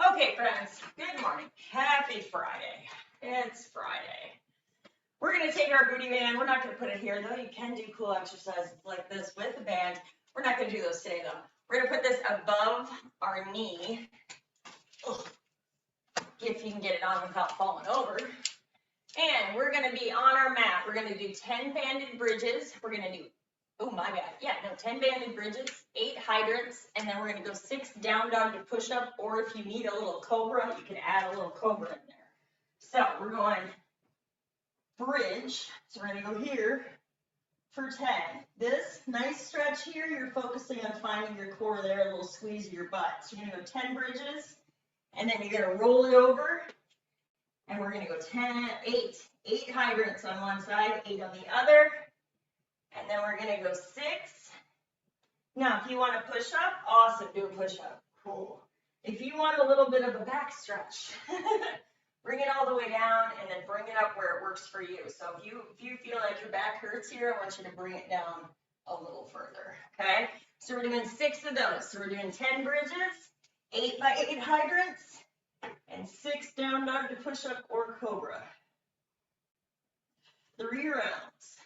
Okay, friends, good morning. Happy Friday. It's Friday. We're going to take our booty band. We're not going to put it here, though. You can do cool exercises like this with the band. We're not going to do those today, though. We're going to put this above our knee. Ugh. If you can get it on without falling over. And we're going to be on our mat. We're going to do 10 banded bridges. We're going to do, oh my bad. Yeah, no, 10 banded bridges, 8 hydrants, and then we're going to go 6 down dog to push up, or if you need a little cobra, you can add a little cobra in there. So we're going bridge. So we're going to go here for 10. This nice stretch here, you're focusing on finding your core there, a little squeeze of your butt. So you're going to go 10 bridges, and then you're going to roll it over. And we're going to go 8 hydrants on one side, 8 on the other. And then we're going to go 6. Now, if you want to push up, awesome, do a push up. Cool. If you want a little bit of a back stretch, bring it all the way down and then bring it up where it works for you. So if you feel like your back hurts here, I want you to bring it down a little further, okay? So we're doing 6 of those. So we're doing 10 bridges, 8 by 8 hydrants, and 6 down dog to push up or cobra. 3 rounds.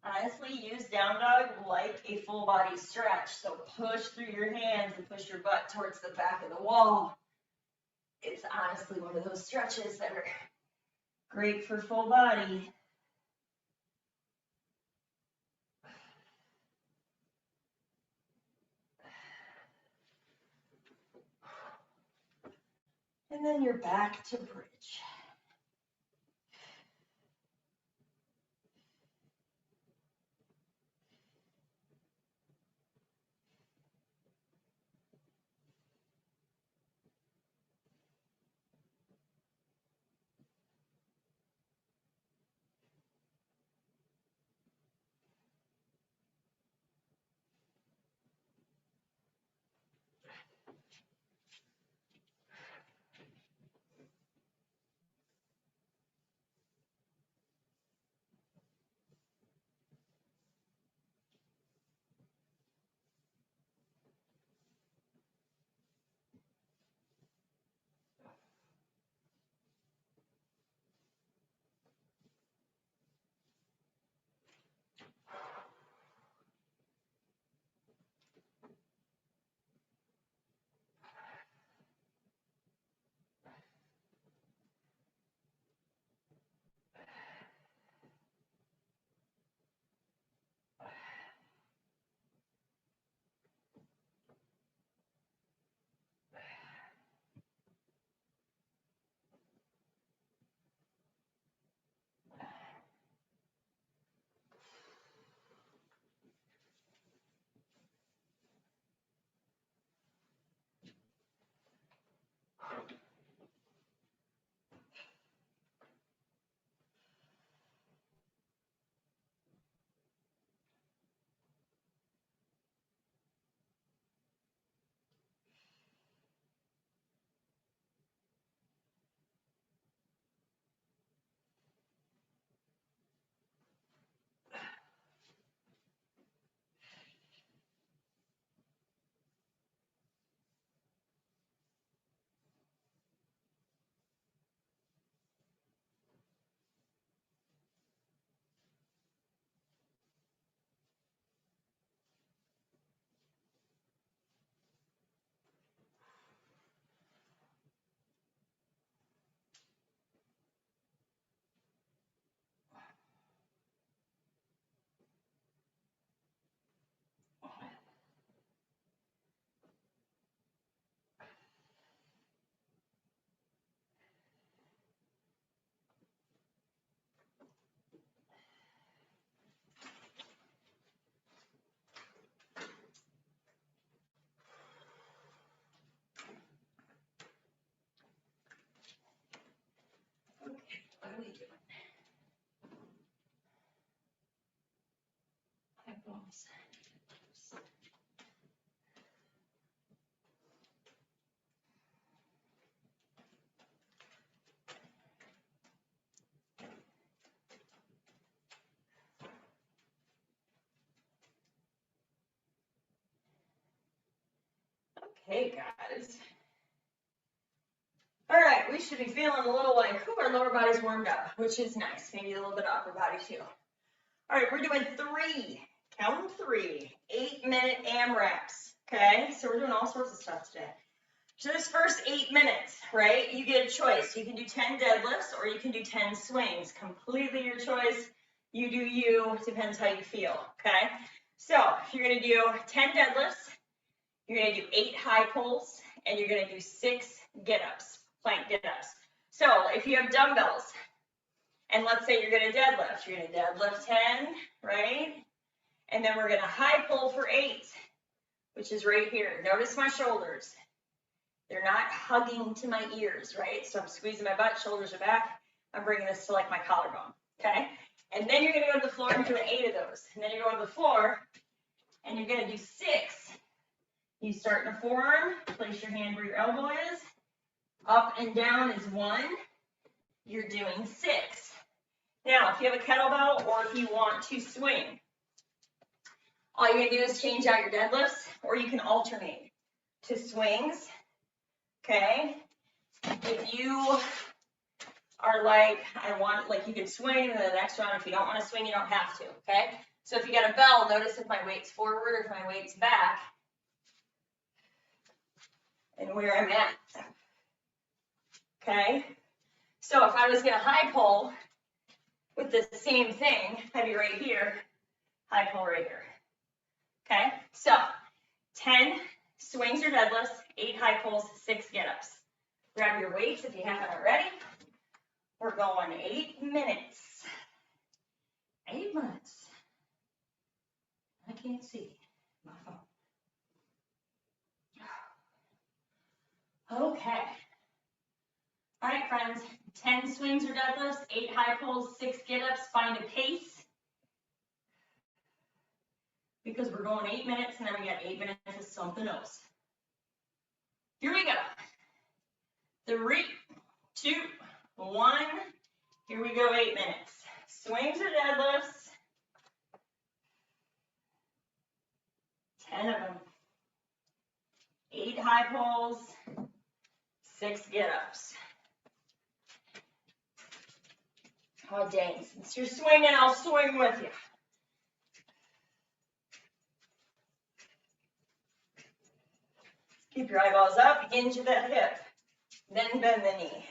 Honestly, use down dog like a full body stretch. So push through your hands and push your butt towards the back of the wall. It's honestly one of those stretches that are great for full body. And then you're back to bridge. Okay, guys. All right, we should be feeling a little like, whew, our lower body's warmed up, which is nice. Maybe a little bit of upper body too. All right, we're doing 3, count them 3, 8-minute AMRAPs, okay? So we're doing all sorts of stuff today. So this first 8 minutes, right, you get a choice. You can do 10 deadlifts or you can do 10 swings. Completely your choice. You do you, depends how you feel, okay? So you're gonna do 10 deadlifts, you're gonna do 8 high pulls, and you're gonna do 6 get-ups, plank get-ups. So if you have dumbbells, and let's say you're gonna deadlift 10, right? And then we're gonna high pull for 8, which is right here. Notice my shoulders. They're not hugging to my ears, right? So I'm squeezing my butt, shoulders are back. I'm bringing this to like my collarbone, okay? And then you're gonna go to the floor and do 8 of those. And then you're going to the floor and you're gonna do 6. You start in a forearm, place your hand where your elbow is. Up and down is 1. You're doing 6. Now, if you have a kettlebell or if you want to swing, all you're gonna do is change out your deadlifts, or you can alternate to swings, okay? If you are like, you can swing, and then the next round, if you don't wanna swing, you don't have to, okay? So if you got a bell, notice if my weight's forward or if my weight's back, and where I'm at, okay? So if I was gonna high pull with the same thing, I'd be right here, high pull right here, okay? So 10 swings or deadlifts, 8 high pulls, 6 get-ups. Grab your weights if you haven't already. We're going 8 minutes. 8 minutes. I can't see my phone. Okay. All right, friends. 10 swings or deadlifts, 8 high pulls, 6 get-ups. Find a pace. Because we're going 8 minutes and then we got 8 minutes of something else. Here we go. 3, 2, 1. Here we go, 8 minutes. Swings or deadlifts. 10 of them. 8 high pulls, 6 get-ups. Oh, dang. Since you're swinging, I'll swing with you. Keep your eyeballs up, hinge at that hip. Then bend the knee.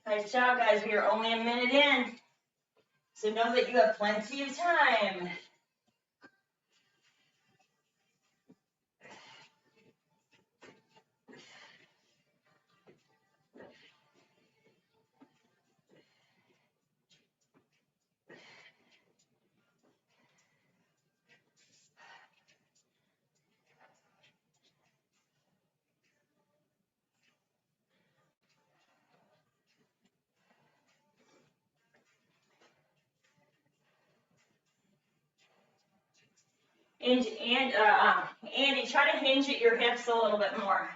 Nice job, guys. We are only a minute in. So know that you have plenty of time. And Andy, try to hinge at your hips a little bit more.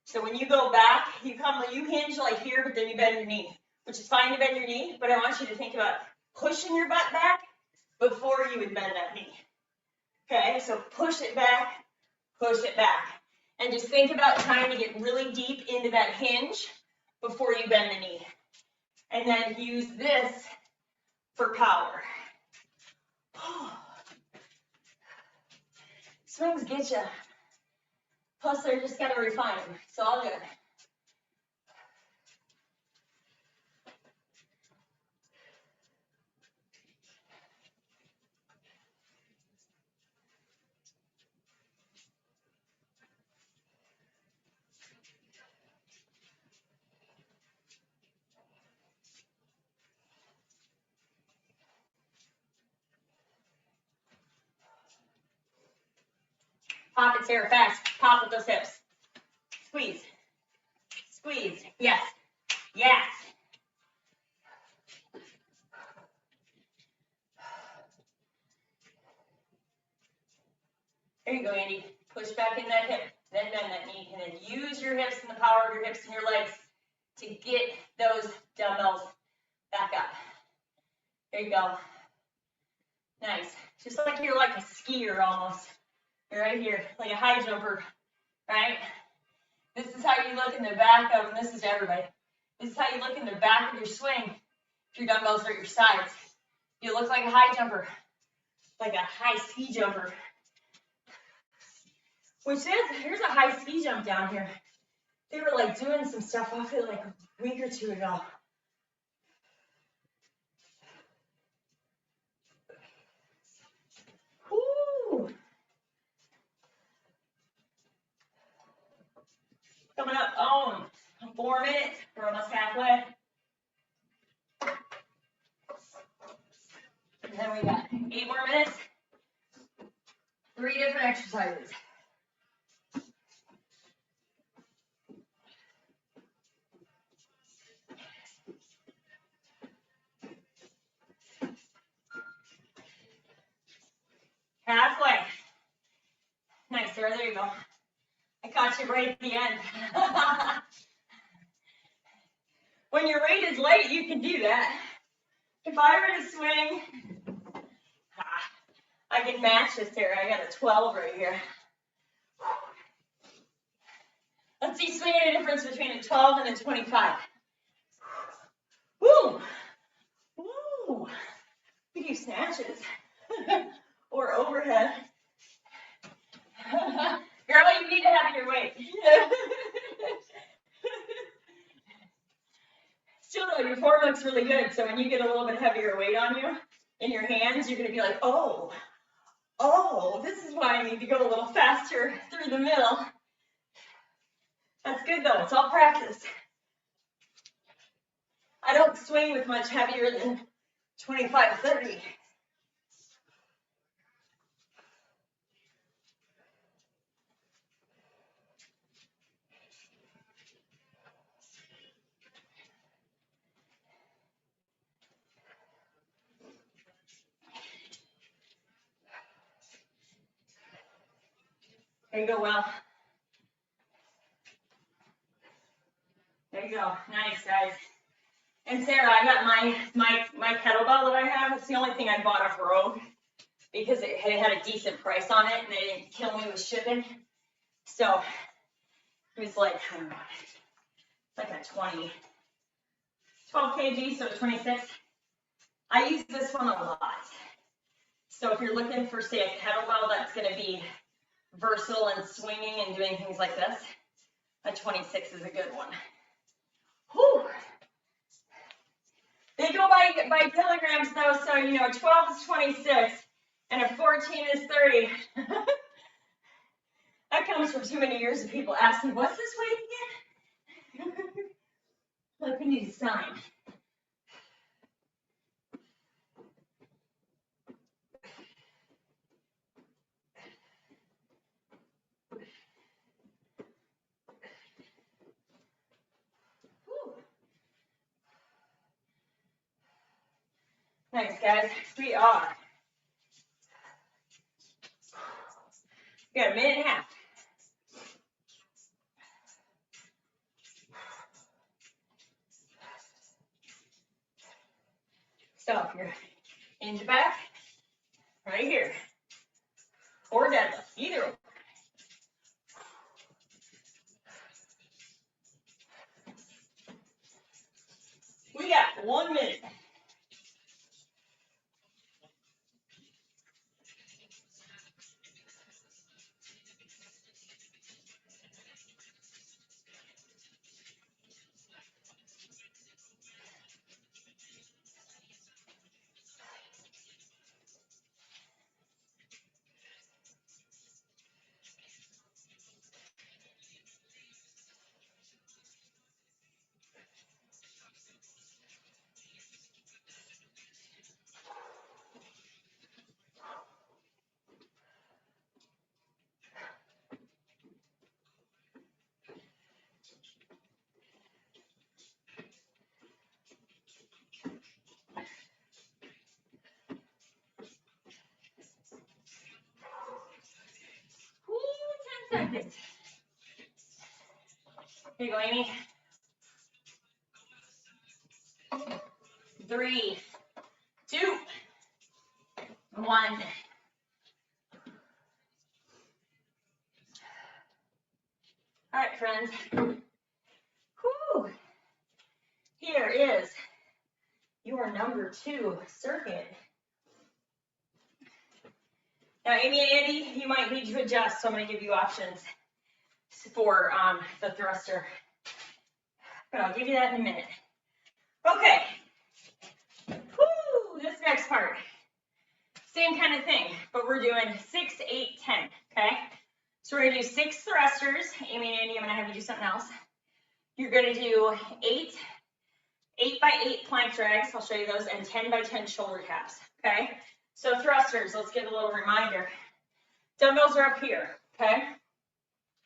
So when you go back, you hinge like here, but then you bend your knee, which is fine to bend your knee, but I want you to think about pushing your butt back before you would bend that knee. Okay, so push it back, and just think about trying to get really deep into that hinge before you bend the knee. And then use this for power. Swings get you. Plus, they're just got to refine them. It's all good. Pop it, Sarah, fast. Pop with those hips. Squeeze. Squeeze. Yes. Yes. There you go, Andy. Push back in that hip, then bend that knee, and then use your hips and the power of your hips and your legs to get those dumbbells back up. There you go. Nice. Just like you're like a skier almost. You're right here, like a high jumper, right? This is how you look in the back of, and this is to everybody. This is how you look in the back of your swing if your dumbbells are at your sides. You look like a high jumper, like a high ski jumper. Which is, here's a high ski jump down here. They were like doing some stuff off it like a week or two ago. Woo! Coming up on 4 minutes. We're almost halfway. And then we got 8 more minutes. 3 different exercises. Halfway. Nice, Sarah. There you go. I caught you right at the end. When your rate is late, you can do that. If I were to swing, I can match this, Sarah. I got a 12 right here. Let's see, swinging a difference between a 12 and a 25. Woo! Woo! We do snatches or overhead. Girl, you need to have your weight. Still though, your form looks really good. So when you get a little bit heavier weight on you in your hands, you're gonna be like, oh, this is why I need to go a little faster through the middle. That's good though, it's all practice. I don't swing with much heavier than 25, 30. There you go, Will. There you go. Nice, guys. And Sarah, I got my kettlebell that I have. It's the only thing I bought off Rogue because it had a decent price on it and they didn't kill me with shipping. So it was like, I don't know, like a 12 kg, so 26. I use this one a lot. So if you're looking for, say, a kettlebell that's going to be versatile and swinging and doing things like this, a 26 is a good one. Whew. They go by kilograms though, so you know, 12 is 26 and a 14 is 30. That comes from too many years of people asking, what's this weight again? Like we need a sign. Thanks, guys. We are. We got a minute and a half. So if you're in the back, right here, or deadlift, either one. We got 1 minute. Nice. Here you go, Amy. 3, 2, 1. All right, friends. Whew. Here is your number 2 circuit. Now, Amy and Andy, you might need to adjust, so I'm going to give you options for the thruster. But I'll give you that in a minute. Okay. Woo, this next part. Same kind of thing, but we're doing 6, 8, 10, okay? So we're going to do 6 thrusters. Amy and Andy, I'm going to have you do something else. You're going to do 8 by 8 plank drags. I'll show you those, and 10 by 10 shoulder taps, okay? So thrusters, let's give a little reminder. Dumbbells are up here, okay?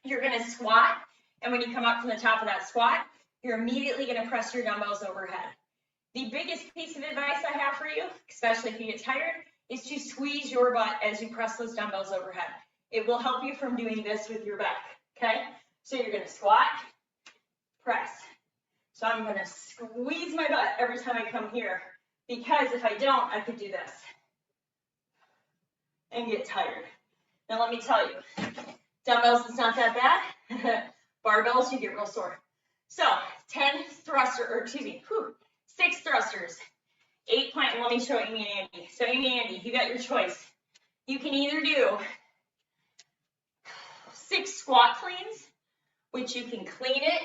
You're going to squat, and when you come up from the top of that squat, you're immediately going to press your dumbbells overhead. The biggest piece of advice I have for you, especially if you get tired, is to squeeze your butt as you press those dumbbells overhead. It will help you from doing this with your back, okay? So you're going to squat, press. So I'm going to squeeze my butt every time I come here, because if I don't, I could do this and get tired. Now let me tell you, dumbbells, it's not that bad. Barbells, you get real sore. So 6 thrusters, 8 plank. Let me show Amy and Andy. So Amy and Andy, you got your choice. You can either do 6 squat cleans, which you can clean it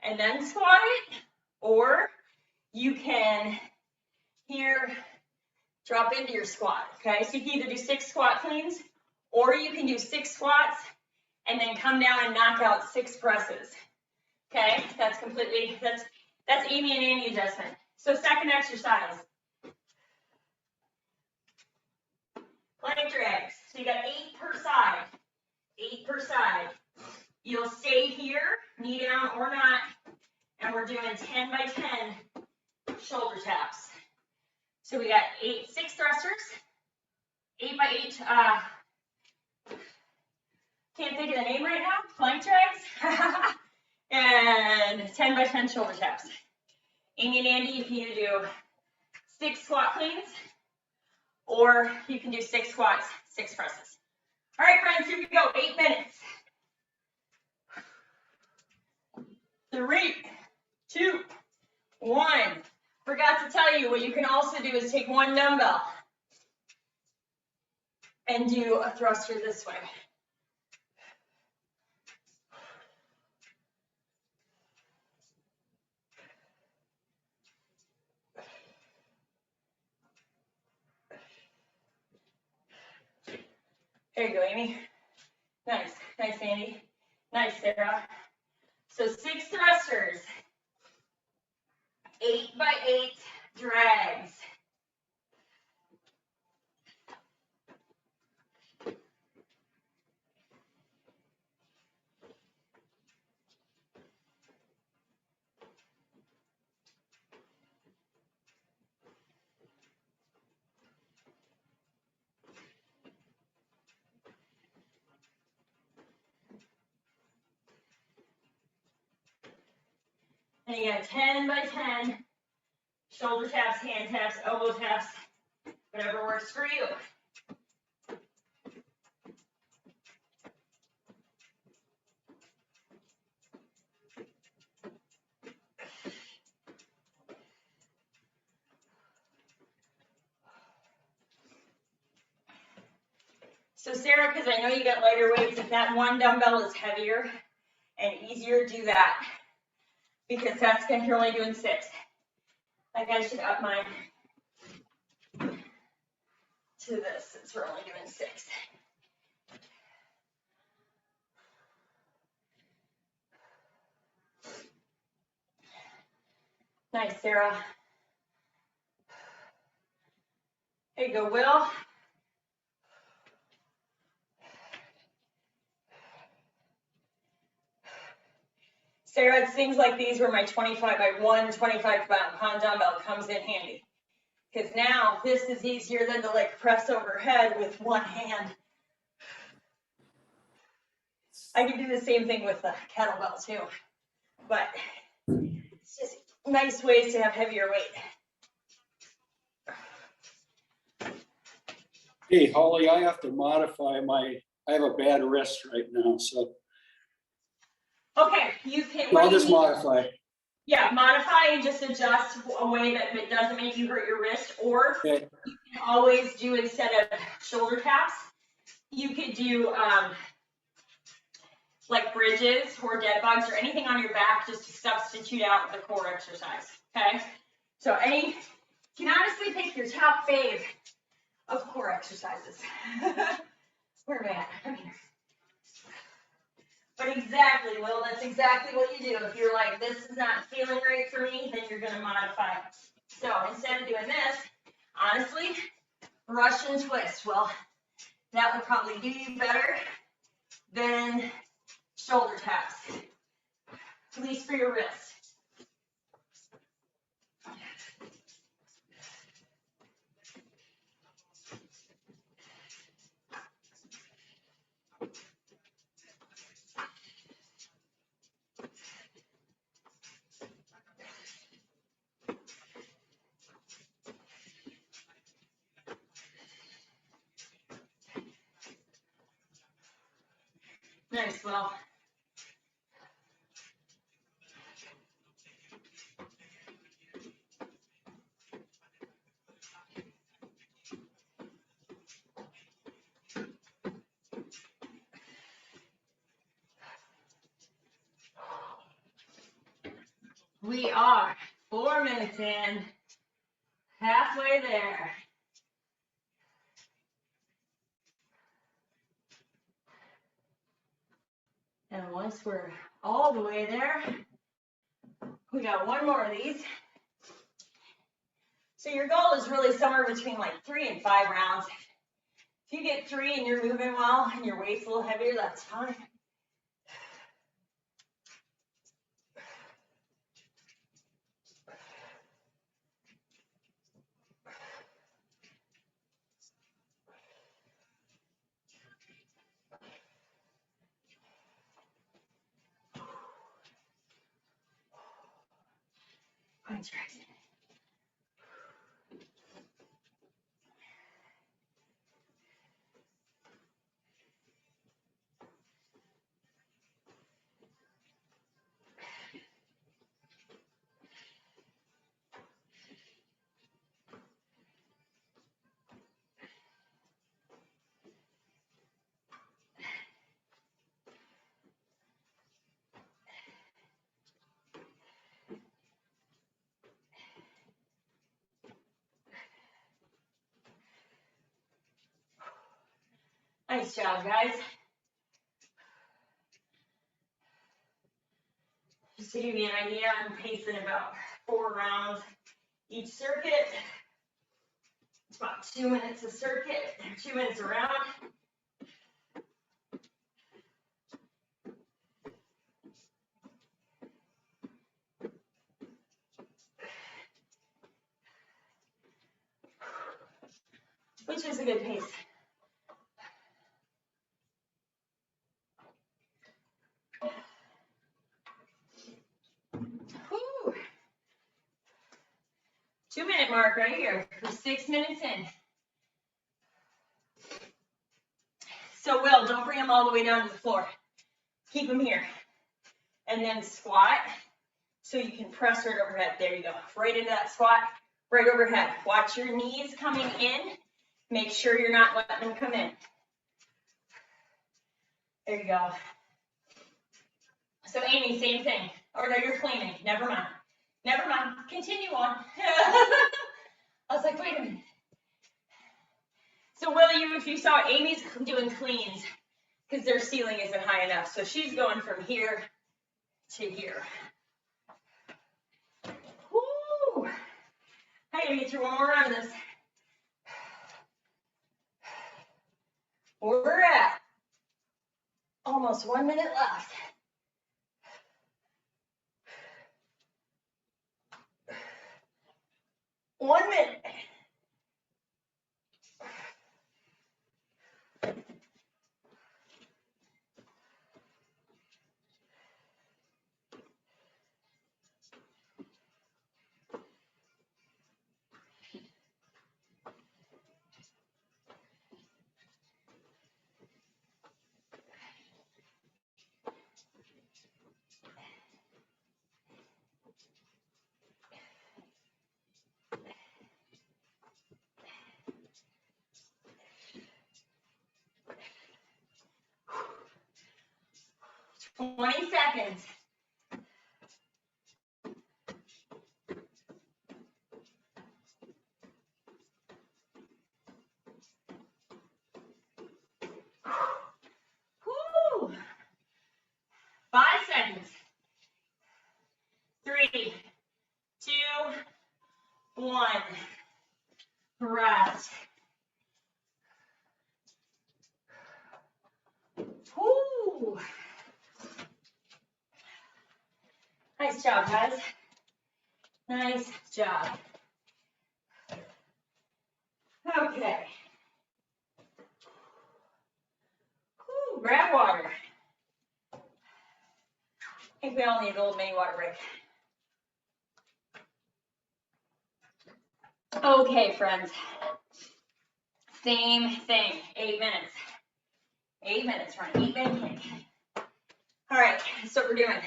and then squat it, or you can here drop into your squat, okay? So you can either do 6 squat cleans, or you can do 6 squats and then come down and knock out 6 presses, okay? That's Amy and Andy adjustment. So second exercise, plank drags. So you got 8 per side, 8 per side. You'll stay here, knee down or not, and we're doing 10 by 10 shoulder taps. So we got 6 thrusters, 8 by 8, can't think of the name right now, plank drags, and 10 by 10 shoulder taps. Amy and Andy, you can either do 6 squat cleans, or you can do 6 squats, 6 presses. All right, friends, here we go, 8 minutes. 3, 2, 1. Forgot to tell you, what you can also do is take 1 dumbbell and do a thruster this way. There you go, Amy. Nice, nice, Andy. Nice, Sarah. So 6 thrusters, 8 by 8 drags. And you got 10 by 10 shoulder taps, hand taps, elbow taps, whatever works for you. So Sarah, because I know you got lighter weights, if that 1 dumbbell is heavier and easier, do that, because that's going to, you're only doing 6. Like I should up mine to this since we're only doing 6. Nice, Sarah. There you go, Will. Sarah, it's things like these where my 25 by 1, 25-pound dumbbell comes in handy. Because now this is easier than to like press overhead with 1 hand. I can do the same thing with the kettlebell too, but it's just nice ways to have heavier weight. Hey, Holly, I have to modify I have a bad wrist right now, so Okay, you can. I'll just modify. Yeah, modify and just adjust a way that it doesn't make you hurt your wrist, or Okay. you can always do, instead of shoulder taps, you could do like bridges or dead bugs or anything on your back, just to substitute out the core exercise, okay? So you can honestly pick your top fave of core exercises. Where am I at? Come here. But exactly, Will, that's exactly what you do. If you're like, this is not feeling right for me, then you're gonna modify it. So instead of doing this, honestly, Russian twist. Well, that would probably do you better than shoulder taps, at least for your wrist. Nice, Will. We are 4 minutes in, halfway there. And once we're all the way there, we got one more of these. So your goal is really somewhere between like 3 and 5 rounds. If you get 3 and you're moving well and your weight's a little heavier, that's fine. That's right. Nice job, guys. Just to give you an idea, I'm pacing about 4 rounds each circuit. It's about 2 minutes a circuit, 2 minutes around. Which is a good pace. Whew. 2 minute mark right here. We're 6 minutes in. So Will, don't bring them all the way down to the floor. Keep them here. And then squat so you can press right overhead. There you go. Right into that squat, right overhead. Watch your knees coming in. Make sure you're not letting them come in. There you go. So Amy, same thing. Or no, you're cleaning. Never mind. Never mind. Continue on. I was like, wait a minute. So Will, if you saw, Amy's doing cleans because their ceiling isn't high enough. So she's going from here to here. Woo! I gotta get through one more round of this. We're at almost 1 minute left. One minute. 20 seconds. Whew. 5 seconds. 3, 2, 1. Rest. Whew. Nice job, guys. Nice job. Okay. Whew, grab water. I think we all need a little mini water break. Okay, friends. Same thing. 8 minutes. 8 minutes, right? 8-minute kick. All right, that's what we're doing.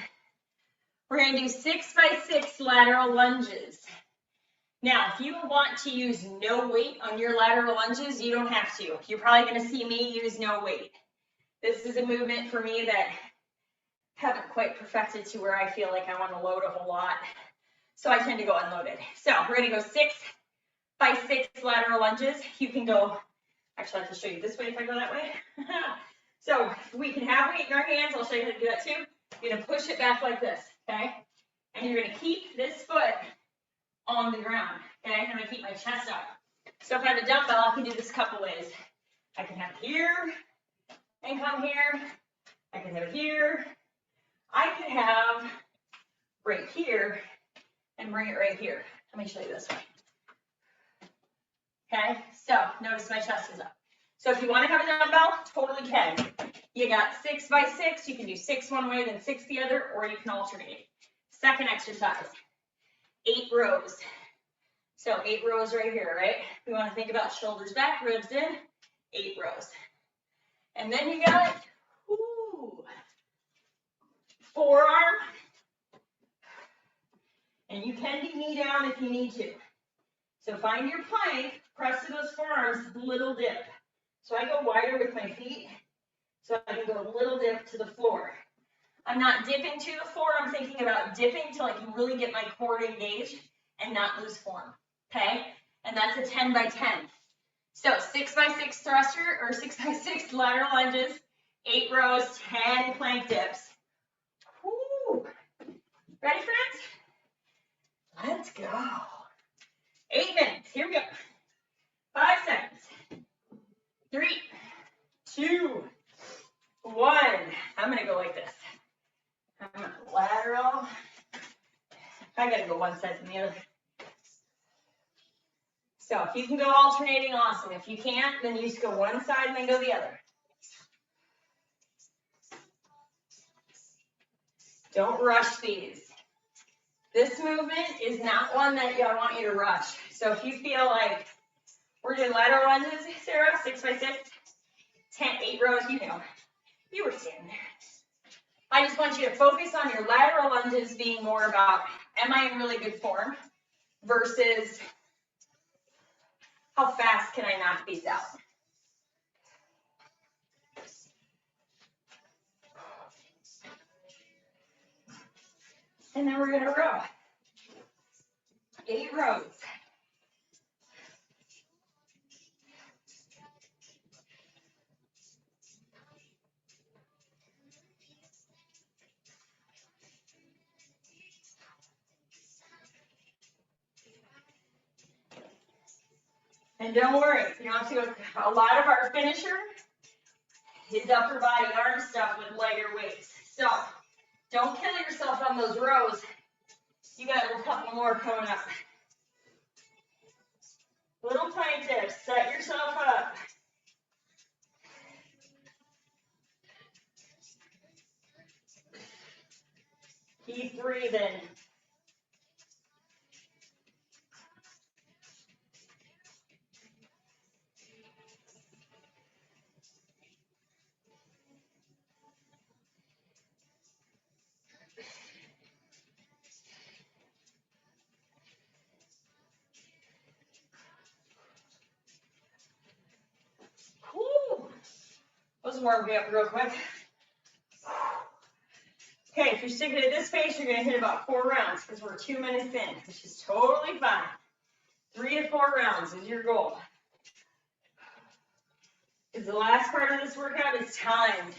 We're going to do 6 by 6 lateral lunges. Now, if you want to use no weight on your lateral lunges, you don't have to. You're probably going to see me use no weight. This is a movement for me that haven't quite perfected to where I feel like I want to load a whole lot. So I tend to go unloaded. So we're going to go 6 by 6 lateral lunges. You can go, actually I have to show you this way if I go that way. So we can have weight in our hands. I'll show you how to do that too. You're going to push it back like this, okay? And you're going to keep this foot on the ground, okay? I'm going to keep my chest up. So if I have a dumbbell, I can do this a couple ways. I can have it here and come here. I can have it here. I could have right here and bring it right here. Let me show you this way. Okay, so notice my chest is up. So if you want to have a dumbbell, totally can. You got 6 by 6. You can do 6 one way, then 6 the other, or you can alternate. Second exercise, 8 rows. So 8 rows right here, right? We want to think about shoulders back, ribs in, 8 rows. And then you got forearm. And you can be knee down if you need to. So find your plank, press to those forearms, little dip. So I go wider with my feet, so I can go a little dip to the floor. I'm not dipping to the floor, I'm thinking about dipping till I can really get my core engaged and not lose form, okay? And that's a 10 by 10. So 6 by 6 thruster, or 6 by 6 lateral lunges, 8 rows, 10 plank dips. Woo. Ready, friends? Let's go. 8 minutes, here we go. 5 seconds. 3, 2, 1. I'm gonna go like this. I'm gonna lateral. I gotta go one side from the other. So if you can go alternating, awesome. If you can't, then you just go one side and then go the other. Don't rush these. This movement is not one that I want you to rush. So if you feel like we're doing lateral lunges, Sarah, 6 by 6, 8 rows, you know, you were standing there. I just want you to focus on your lateral lunges being more about, am I in really good form versus how fast can I knock these out? And then we're going to row. 8 rows. And don't worry, you don't have to go, a lot of our finisher is upper body arm stuff with lighter weights. So don't kill yourself on those rows. You got a couple more coming up. Little plank dips, set yourself up. Keep breathing. Whew. Let's warm me up real quick. you're sticking at this pace, you're gonna hit about 4 rounds because we're 2 minutes in, which is totally fine. 3 to 4 rounds is your goal. Because the last part of this workout is timed.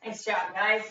Nice job, guys.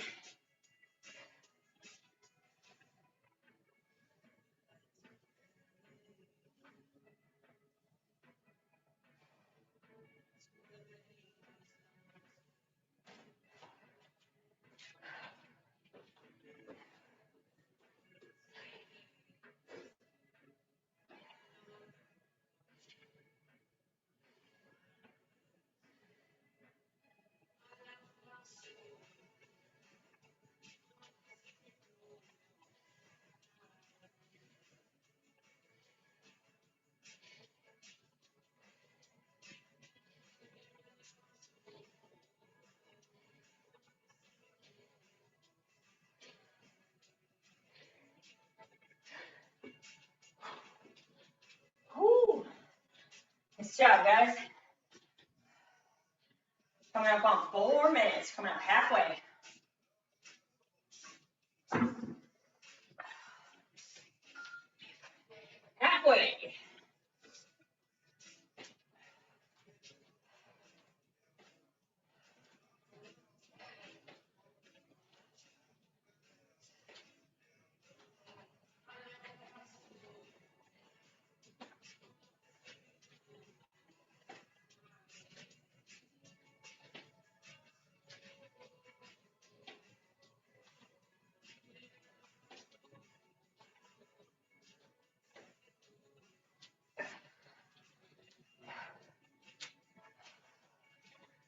Woo. Nice job, guys. Coming up on 4 minutes, coming up halfway. Halfway.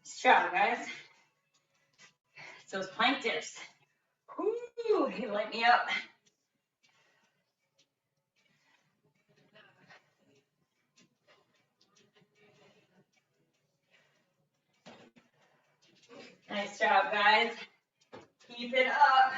Nice job, guys. It's those plank dips. Woo, you light me up. Nice job, guys. Keep it up.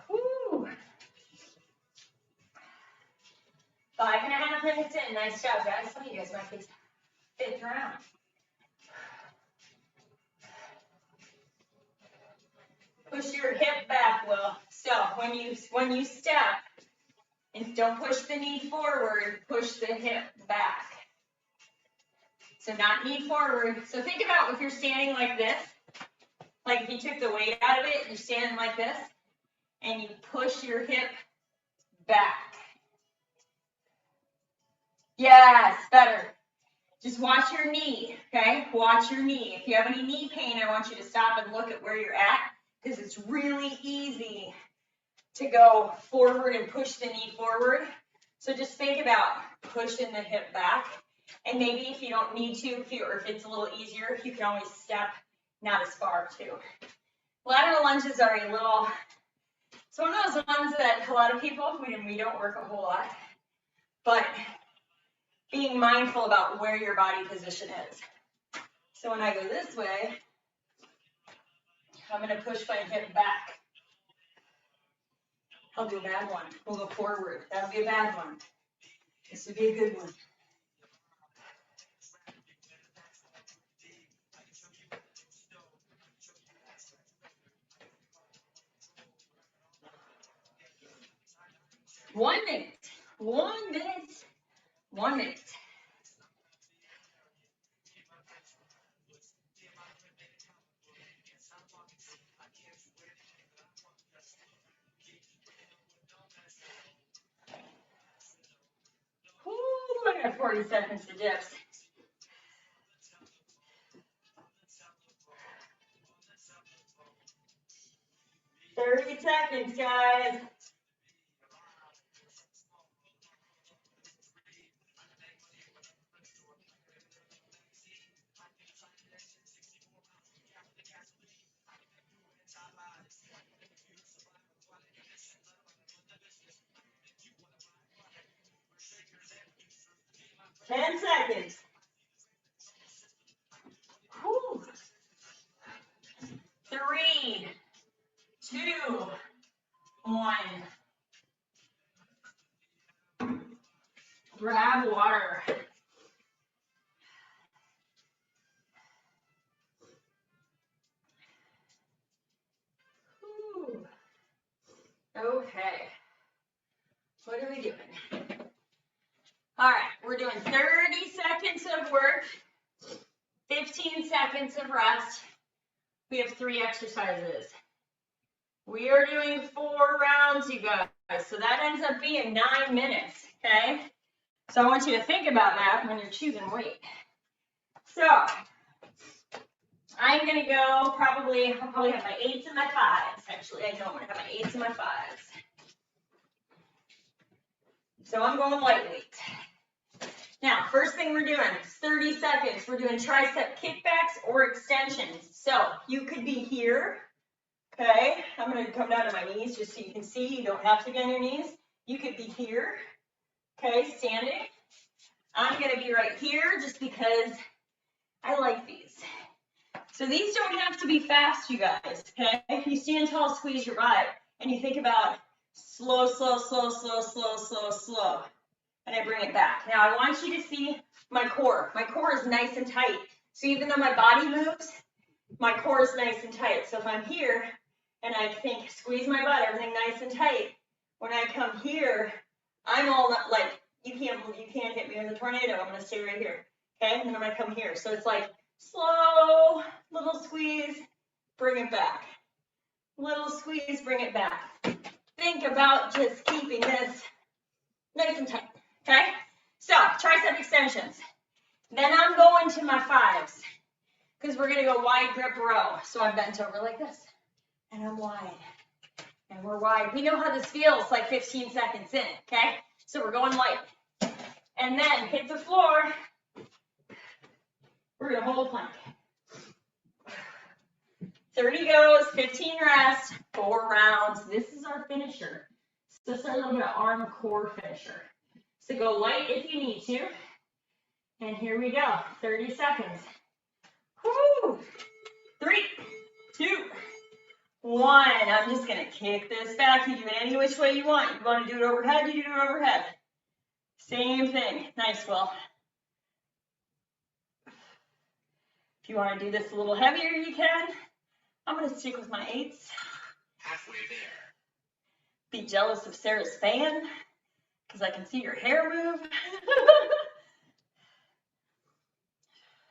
Woo. 5.5 minutes in. Nice job, guys. Some of you guys might take 5th round. Push your hip back, Will. So when you step, and don't push the knee forward, push the hip back. So not knee forward. So think about if you're standing like this, like if you took the weight out of it, you're standing like this, and you push your hip back. Yes, better. Just watch your knee, okay? Watch your knee. If you have any knee pain, I want you to stop and look at where you're at, because it's really easy to go forward and push the knee forward. So just think about pushing the hip back. And maybe if you don't need to, or if it's a little easier, you can always step not as far too. Lateral lunges are a little, it's one of those ones that a lot of people, we don't work a whole lot, but being mindful about where your body position is. So when I go this way, I'm gonna push my hip back. I'll do a bad one. We'll go forward. That'll be a bad one. This would be a good one. One minute. 1 minute. 1 minute. Ooh, I got 40 seconds to dips. Thirty seconds, guys. Ten seconds. Whew. 3, 2, 1. Grab water. Whew. Okay. What are we doing? All right, we're doing 30 seconds of work, 15 seconds of rest. We have 3 exercises. We are doing 4 rounds, you guys. So that ends up being 9 minutes, okay? So I want you to think about that when you're choosing weight. So I'm gonna go I'll probably have my 8s and my 5s. Actually, I know I'm gonna have my 8s and my 5s. So I'm going lightweight. Now, first thing we're doing is 30 seconds. We're doing tricep kickbacks or extensions. So you could be here, okay? I'm gonna come down to my knees just so you can see. You don't have to be on your knees. You could be here, okay, standing. I'm gonna be right here just because I like these. So these don't have to be fast, you guys, okay? If you stand tall, squeeze your butt, and you think about slow, slow, slow, slow, slow, slow, slow. And I bring it back. Now I want you to see my core. My core is nice and tight. So even though my body moves, my core is nice and tight. So if I'm here and I think squeeze my butt, everything nice and tight, when I come here, I'm all like, you can't hit me with a tornado. I'm gonna stay right here. Okay? And then I'm gonna come here. So it's like slow, little squeeze, bring it back. Little squeeze, bring it back. Think about just keeping this nice and tight. Okay, so tricep extensions. Then I'm going to my 5s because we're gonna go wide grip row. So I'm bent over like this, and I'm wide, and we're wide. We know how this feels like 15 seconds in, okay? So we're going light, and then hit the floor. We're gonna hold plank. 30 goes, 15 rest, 4 rounds. This is our finisher. So this is our little bit of arm core finisher. So go light if you need to. And here we go, 30 seconds. Woo! 3, 2, 1. I'm just gonna kick this back. You do it any which way you want. You wanna do it overhead, you do it overhead. Same thing. Nice, Will. If you wanna do this a little heavier, you can. I'm gonna stick with my 8s. Halfway there. Be jealous of Sarah's fan, because I can see your hair move.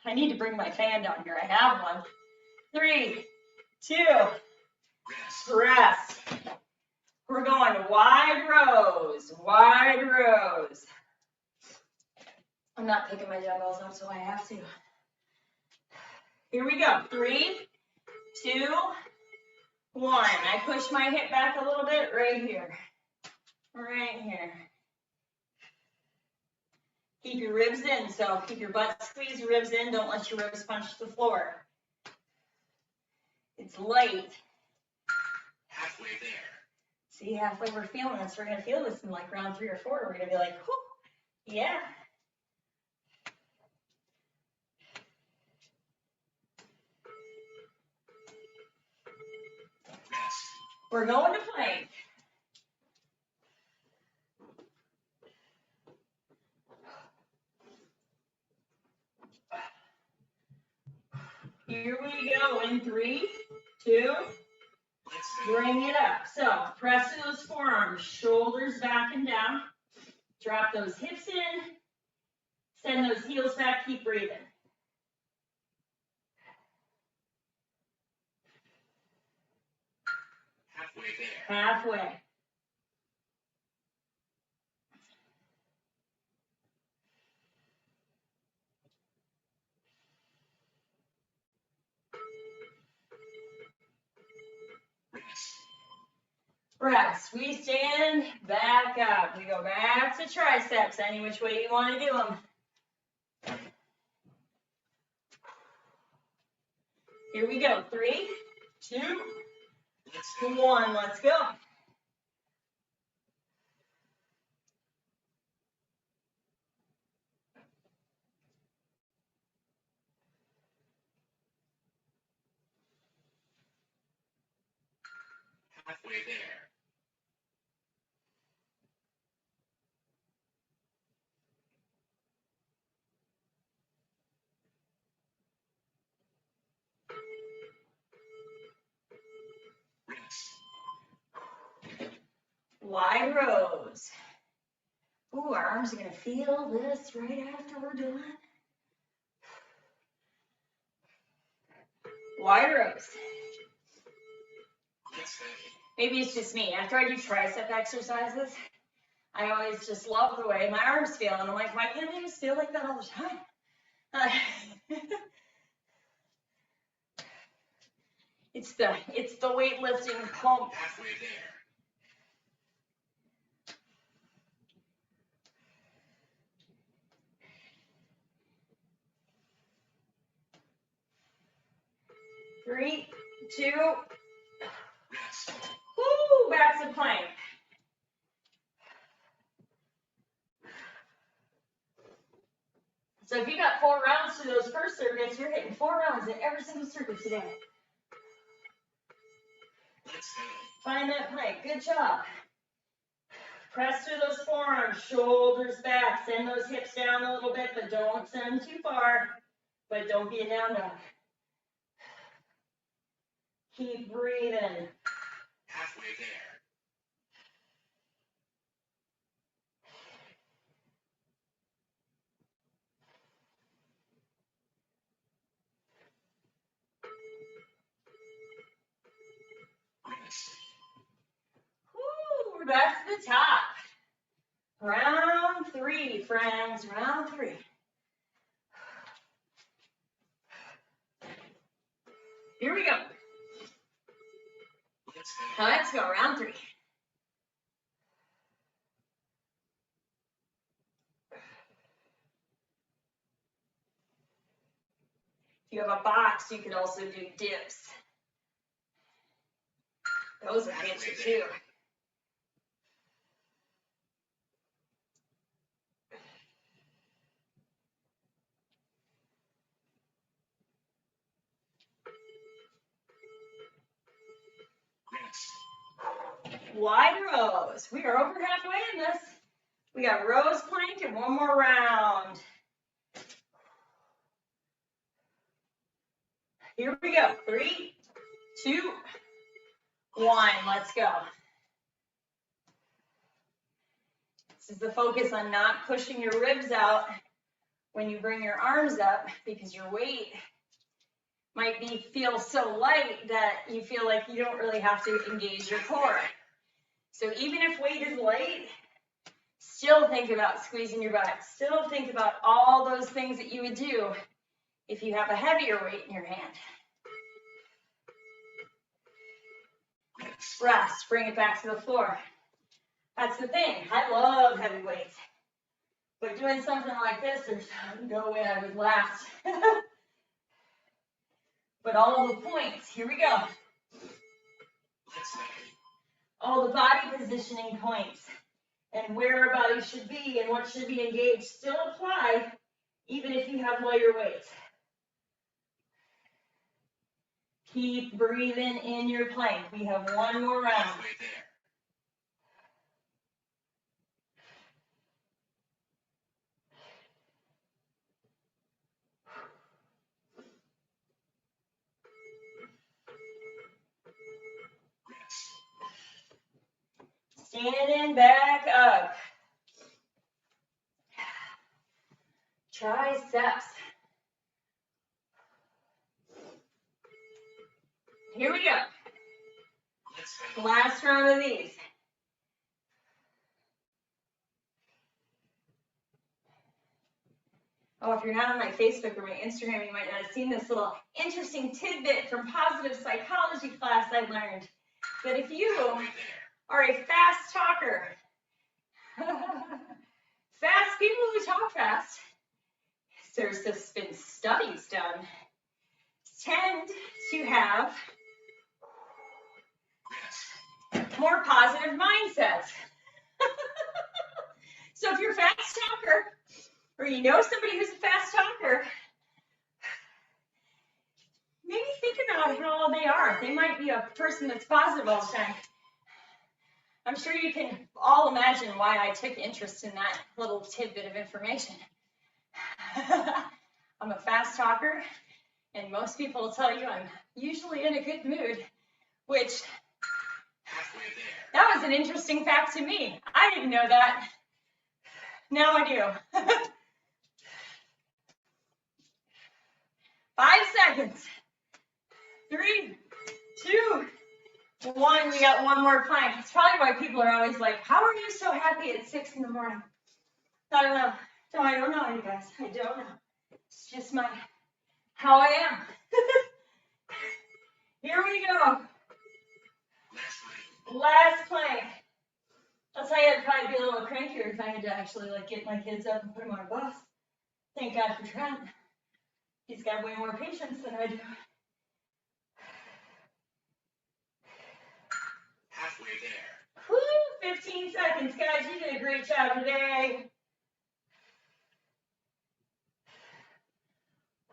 I need to bring my fan down here. I have one. 3, 2, rest. We're going wide rows, wide rows. I'm not picking my dumbbells up, so I have to. Here we go. 3, 2, 1. I push my hip back a little bit right here. Right here. Keep your ribs in, so keep your butt squeeze, your ribs in. Don't let your ribs punch the floor. It's light. Halfway there. See, halfway we're feeling this. We're going to feel this in like round 3 or 4. We're going to be like, whoo, yeah. Rest. We're going to plank. Here we go in 3, 2, bring it up. So press those forearms, shoulders back and down. Drop those hips in. Send those heels back, keep breathing. Halfway there. Halfway. Rest. We stand back up. We go back to triceps, any which way you want to do them. Here we go. 3, 2, 1. Let's go. Halfway there. Wide rows. Ooh, our arms are going to feel this right after we're done. Wide rows. Maybe it's just me. After I do tricep exercises, I always just love the way my arms feel. And I'm like, why can't I just feel like that all the time? It's the weightlifting pump. Halfway there. Three, 2, Rest. woo, back to plank. So if you got 4 rounds to those first circuits, you're hitting 4 rounds in every single circuit today. Let's go. Find that plank. Good job. Press through those forearms, shoulders back. Send those hips down a little bit, but don't send them too far. But don't be a down dog. Keep breathing. Halfway there. Rest. Woo, we're back to the top. Round 3, friends, round 3. Here we go. Let's go. Let's go, round 3. If you have a box, you can also do dips. Those are good too. Rest. Wide rows. We are over halfway in this. We got rows plank and one more round. Here we go. 3, 2, 1. Let's go. This is the focus on not pushing your ribs out when you bring your arms up, because your weight might feel so light that you feel like you don't really have to engage your core. So even if weight is light, still think about squeezing your butt. Still think about all those things that you would do if you have a heavier weight in your hand. Rest, bring it back to the floor. That's the thing, I love heavy weights. But doing something like this, there's no way I would last. But all the points, here we go. All the body positioning points and where our body should be and what should be engaged still apply, even if you have lighter weights. Keep breathing in your plank. We have one more round. Standing back up. triceps. Here we go. Let's go. Last round of these. Oh, if you're not on my Facebook or my Instagram, you might not have seen this little interesting tidbit from positive psychology class I learned. That if you Halfway there. are a fast talker, fast people who talk fast, there's just been studies done, tend to have Rest. more positive mindsets. So if you're a fast talker, or you know somebody who's a fast talker, maybe think about how they are. They might be a person that's positive all the time. I'm sure you can all imagine why I took interest in that little tidbit of information. I'm a fast talker, and most people will tell you I'm usually in a good mood, which Halfway there. that was an interesting fact to me. I didn't know that. Now I do. 5 seconds. 3, 2, 1. We got one more plank. It's probably why people are always like, how are you so happy at 6 in the morning? I don't know. No, I don't know, you guys. I don't know. It's just how I am. Here we go. Last ring. Last plank. I'll tell you, I'd probably be a little crankier if I had to actually get my kids up and put them on a bus. Thank God for Trent. He's got way more patience than I do. Halfway there. Woo, 15 seconds, guys. You did a great job today.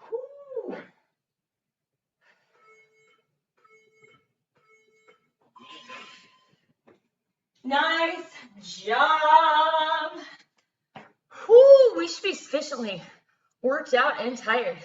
Woo. Well done. Nice job. Woo, we should be sufficiently worked out and tired.